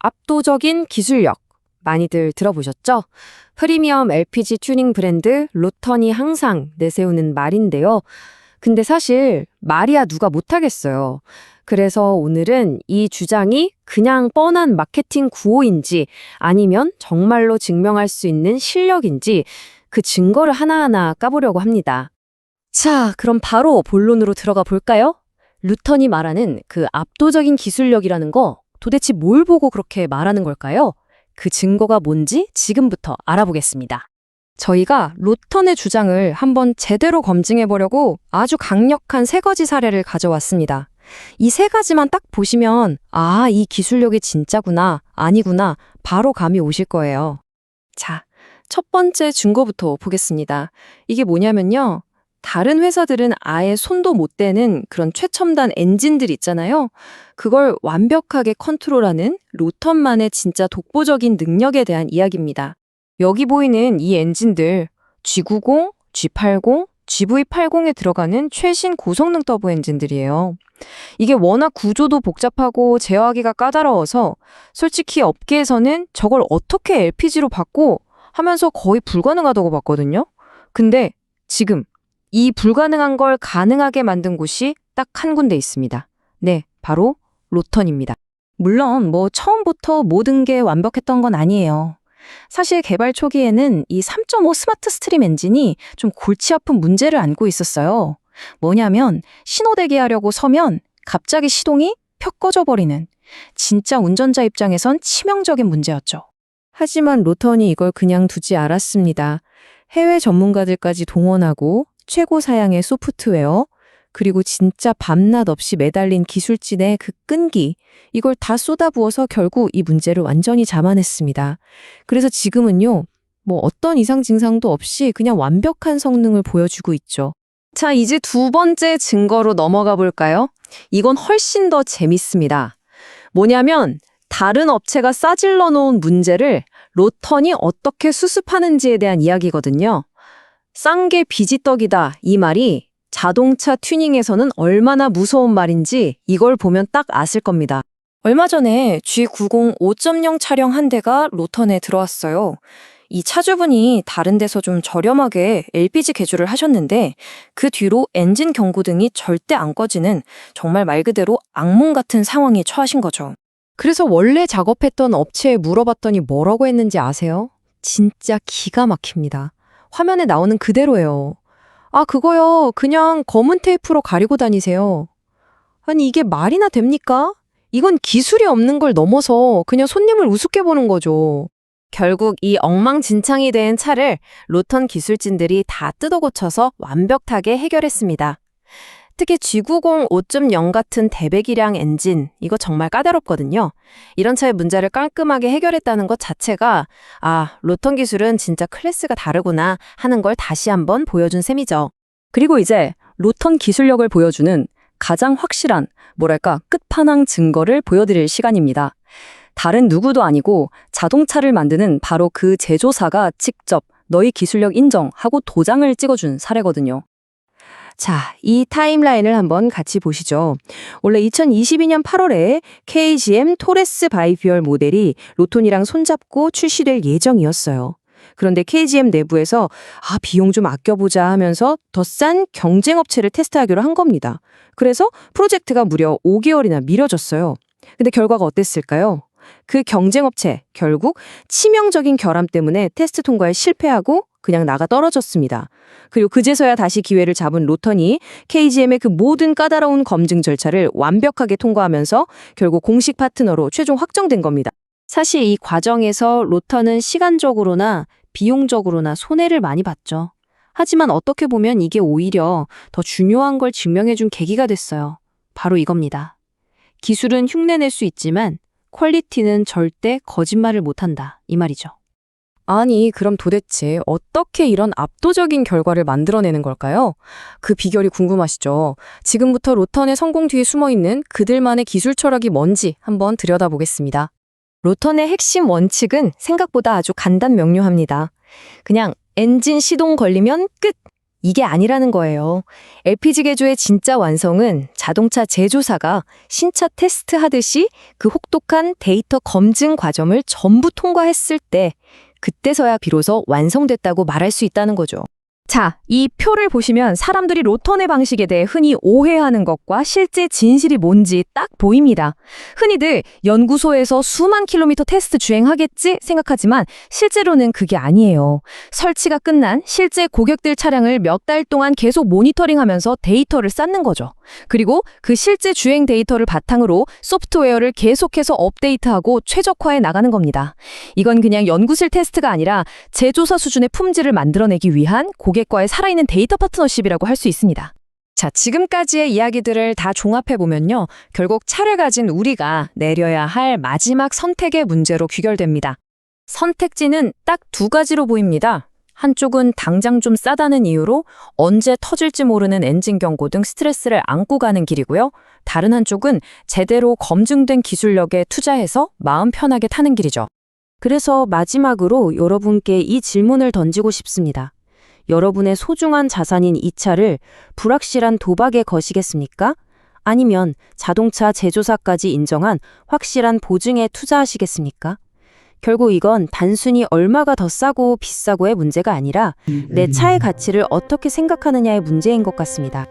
압도적인 기술력. 많이들 들어보셨죠? 프리미엄 LPG 튜닝 브랜드 로턴이 항상 내세우는 말인데요. 근데 사실 말이야 누가 못하겠어요. 그래서 오늘은 이 주장이 그냥 뻔한 마케팅 구호인지 아니면 정말로 증명할 수 있는 실력인지 그 증거를 하나하나 까보려고 합니다. 자, 그럼 바로 본론으로 들어가 볼까요? 루턴이 말하는 그 압도적인 기술력이라는 거 도대체 뭘 보고 그렇게 말하는 걸까요? 그 증거가 뭔지 지금부터 알아보겠습니다. 저희가 로턴의 주장을 한번 제대로 검증해보려고 아주 강력한 3가지 사례를 가져왔습니다. 이 3가지만 딱 보시면 아, 이 기술력이 진짜구나, 아니구나 바로 감이 오실 거예요. 자, 첫 번째 증거부터 보겠습니다. 이게 뭐냐면요. 다른 회사들은 아예 손도 못 대는 그런 최첨단 엔진들 있잖아요. 그걸 완벽하게 컨트롤하는 로턴만의 진짜 독보적인 능력에 대한 이야기입니다. 여기 보이는 이 엔진들 G90, G80, GV80에 들어가는 최신 고성능 터보 엔진들이에요. 이게 워낙 구조도 복잡하고 제어하기가 까다로워서 솔직히 업계에서는 저걸 어떻게 LPG로 바꿔 하면서 거의 불가능하다고 봤거든요. 근데 지금 이 불가능한 걸 가능하게 만든 곳이 딱 한 군데 있습니다. 네, 바로 로턴입니다. 물론 처음부터 모든 게 완벽했던 건 아니에요. 사실 개발 초기에는 이 3.5 스마트 스트림 엔진이 좀 골치 아픈 문제를 안고 있었어요. 뭐냐면 신호 대기하려고 서면 갑자기 시동이 펴 꺼져버리는 진짜 운전자 입장에선 치명적인 문제였죠. 하지만 로턴이 이걸 그냥 두지 않았습니다. 해외 전문가들까지 동원하고 최고 사양의 소프트웨어, 그리고 진짜 밤낮 없이 매달린 기술진의 그 끈기, 이걸 다 쏟아부어서 결국 이 문제를 완전히 잡아냈습니다. 그래서 지금은요, 어떤 이상 증상도 없이 그냥 완벽한 성능을 보여주고 있죠. 자, 이제 2번째 증거로 넘어가 볼까요? 이건 훨씬 더 재밌습니다. 뭐냐면 다른 업체가 싸질러 놓은 문제를 로턴이 어떻게 수습하는지에 대한 이야기거든요. 싼 게 비지떡이다 이 말이 자동차 튜닝에서는 얼마나 무서운 말인지 이걸 보면 딱 아실 겁니다. 얼마 전에 G90 5.0 차량 한 대가 로턴에 들어왔어요. 이 차주분이 다른 데서 좀 저렴하게 LPG 개조를 하셨는데 그 뒤로 엔진 경고등이 절대 안 꺼지는 정말 말 그대로 악몽 같은 상황에 처하신 거죠. 그래서 원래 작업했던 업체에 물어봤더니 뭐라고 했는지 아세요? 진짜 기가 막힙니다. 화면에 나오는 그대로예요. 아, 그거요. 그냥 검은 테이프로 가리고 다니세요. 아니, 이게 말이나 됩니까? 이건 기술이 없는 걸 넘어서 그냥 손님을 우습게 보는 거죠. 결국 이 엉망진창이 된 차를 로턴 기술진들이 다 뜯어 고쳐서 완벽하게 해결했습니다. 특히 G90 5.0 같은 대배기량 엔진, 이거 정말 까다롭거든요. 이런 차의 문제를 깔끔하게 해결했다는 것 자체가 아, 로턴 기술은 진짜 클래스가 다르구나 하는 걸 다시 한번 보여준 셈이죠. 그리고 이제 로턴 기술력을 보여주는 가장 확실한, 끝판왕 증거를 보여드릴 시간입니다. 다른 누구도 아니고 자동차를 만드는 바로 그 제조사가 직접 너희 기술력 인정하고 도장을 찍어준 사례거든요. 자, 이 타임라인을 한번 같이 보시죠. 원래 2022년 8월에 KGM 토레스 바이퓨얼 모델이 로톤이랑 손잡고 출시될 예정이었어요. 그런데 KGM 내부에서 비용 좀 아껴보자 하면서 더 싼 경쟁업체를 테스트하기로 한 겁니다. 그래서 프로젝트가 무려 5개월이나 미뤄졌어요. 근데 결과가 어땠을까요? 그 경쟁업체 결국 치명적인 결함 때문에 테스트 통과에 실패하고 그냥 나가 떨어졌습니다. 그리고 그제서야 다시 기회를 잡은 로턴이 KGM의 그 모든 까다로운 검증 절차를 완벽하게 통과하면서 결국 공식 파트너로 최종 확정된 겁니다. 사실 이 과정에서 로턴은 시간적으로나 비용적으로나 손해를 많이 봤죠. 하지만 어떻게 보면 이게 오히려 더 중요한 걸 증명해준 계기가 됐어요. 바로 이겁니다. 기술은 흉내낼 수 있지만 퀄리티는 절대 거짓말을 못한다. 이 말이죠. 아니, 그럼 도대체 어떻게 이런 압도적인 결과를 만들어내는 걸까요? 그 비결이 궁금하시죠? 지금부터 로턴의 성공 뒤에 숨어있는 그들만의 기술 철학이 뭔지 한번 들여다보겠습니다. 로턴의 핵심 원칙은 생각보다 아주 간단 명료합니다. 그냥 엔진 시동 걸리면 끝! 이게 아니라는 거예요. LPG 개조의 진짜 완성은 자동차 제조사가 신차 테스트 하듯이 그 혹독한 데이터 검증 과정을 전부 통과했을 때, 그때서야 비로소 완성됐다고 말할 수 있다는 거죠. 자, 이 표를 보시면 사람들이 로턴의 방식에 대해 흔히 오해하는 것과 실제 진실이 뭔지 딱 보입니다. 흔히들 연구소에서 수만 킬로미터 테스트 주행하겠지 생각하지만 실제로는 그게 아니에요. 설치가 끝난 실제 고객들 차량을 몇 달 동안 계속 모니터링하면서 데이터를 쌓는 거죠. 그리고 그 실제 주행 데이터를 바탕으로 소프트웨어를 계속해서 업데이트하고 최적화해 나가는 겁니다. 이건 그냥 연구실 테스트가 아니라 제조사 수준의 품질을 만들어내기 위한 고객과의 살아있는 데이터 파트너십이라고 할 수 있습니다. 자, 지금까지의 이야기들을 다 종합해보면요. 결국 차를 가진 우리가 내려야 할 마지막 선택의 문제로 귀결됩니다. 선택지는 딱 두 가지로 보입니다. 한쪽은 당장 좀 싸다는 이유로 언제 터질지 모르는 엔진 경고 등 스트레스를 안고 가는 길이고요. 다른 한쪽은 제대로 검증된 기술력에 투자해서 마음 편하게 타는 길이죠. 그래서 마지막으로 여러분께 이 질문을 던지고 싶습니다. 여러분의 소중한 자산인 이 차를 불확실한 도박에 거시겠습니까? 아니면 자동차 제조사까지 인정한 확실한 보증에 투자하시겠습니까? 결국 이건 단순히 얼마가 더 싸고 비싸고의 문제가 아니라 내 차의 가치를 어떻게 생각하느냐의 문제인 것 같습니다.